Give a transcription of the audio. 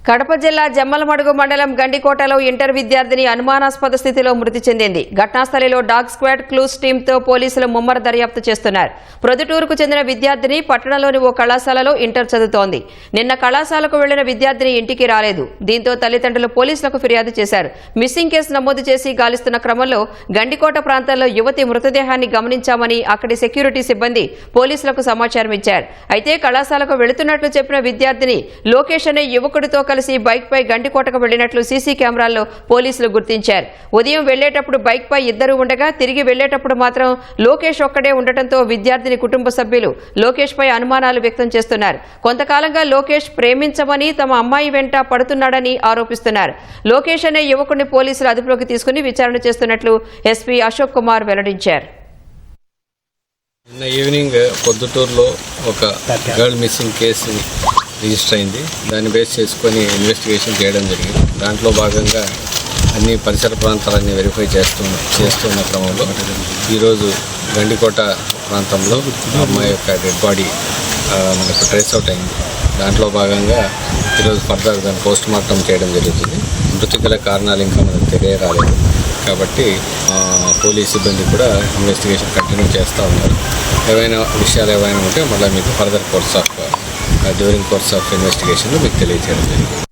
కడప జిల్లా జమ్మలమడుగు మండలం గండికోటలో ఇంటర్ విద్యార్థిని అనుమానాస్పద స్థితిలో మృతి చెందింది. ఘటనాస్థలిలో డాగ్ స్క్వాడ్ క్లూస్ టీంతో పోలీసులు ముమ్మర దర్యాప్తు చేస్తున్నారు. ప్రొద్దుటూరుకు చెందిన విద్యార్థిని పట్టణంలోని ఓ కళాశాలలో ఇంటర్ చదువుతోంది. నిన్న కళాశాలకు వెళ్లిన విద్యార్థిని ఇంటికి రాలేదు. దీంతో తల్లిదండ్రులు పోలీసులకు ఫిర్యాదు చేశారు. మిస్సింగ్ కేసు నమోదు చేసి గాలిస్తున్న క్రమంలో గండికోట ప్రాంతంలో యువతి మృతదేహాన్ని గమనించామని అక్కడి సెక్యూరిటీ సిబ్బంది పోలీసులకు సమాచారం ఇచ్చారు. అయితే కళాశాలకు వెళుతున్నట్లు చెప్పిన విద్యార్థిని లోకేష్ అనే యువకుడితో కలిసి బైక్ పై గండికోటకు వెళ్లినట్లు సీసీ కెమెరాల్లో పోలీసులు గుర్తించారు. ఉదయం వెళ్లేటప్పుడు బైక్ పై ఇద్దరు ఉండగా తిరిగి వెళ్లేటప్పుడు మాత్రం లోకేష్ ఒక్కడే ఉండటంతో విద్యార్థిని కుటుంబ సభ్యులు లోకేష్ పై అనుమానాలు వ్యక్తం చేస్తున్నారు. కొంతకాలంగా లోకేష్ ప్రేమించమని తమ అమ్మాయి వెంట పడుతున్నాడని ఆరోపిస్తున్నారు. లోకేష్ అనే యువకుడిని పోలీసులు అదుపులోకి తీసుకుని విచారణ చేస్తున్నట్లు ఎస్పీ అశోక్ కుమార్ వెల్లడించారు. నిన్న ఈవినింగ్ పొద్దుటూరులో ఒక గర్ల్ మిస్సింగ్ కేసు రిజిస్టర్ అయింది. దాన్ని బేస్ చేసుకొని ఇన్వెస్టిగేషన్ చేయడం జరిగింది. దాంట్లో భాగంగా అన్ని పరిసర ప్రాంతాలన్నీ వెరిఫై చేస్తున్న క్రమంలో ఈరోజు గండికోట ప్రాంతంలో అమ్మాయి యొక్క డెడ్ బాడీ మనకు ట్రేస్ అవుట్ అయింది. దాంట్లో భాగంగా ఈరోజు ఫర్దర్ దాన్ని పోస్ట్ మార్టం చేయడం జరుగుతుంది. మృతి గల కారణాలు ఇంకా మనకు తెలియరాలేదు కాబట్టి పోలీస్ సిబ్బంది కూడా ఇన్వెస్టిగేషన్ కంటిన్యూ చేస్తూ ఉన్నారు. ఏవైనా విషయాలు ఏవైనా ఉంటే మళ్ళీ మీకు ఫర్దర్ డ్యూరింగ్ కోర్స్ ఆఫ్ ఇన్వెస్టిగేషన్లో మీకు తెలియజేయడం జరిగింది.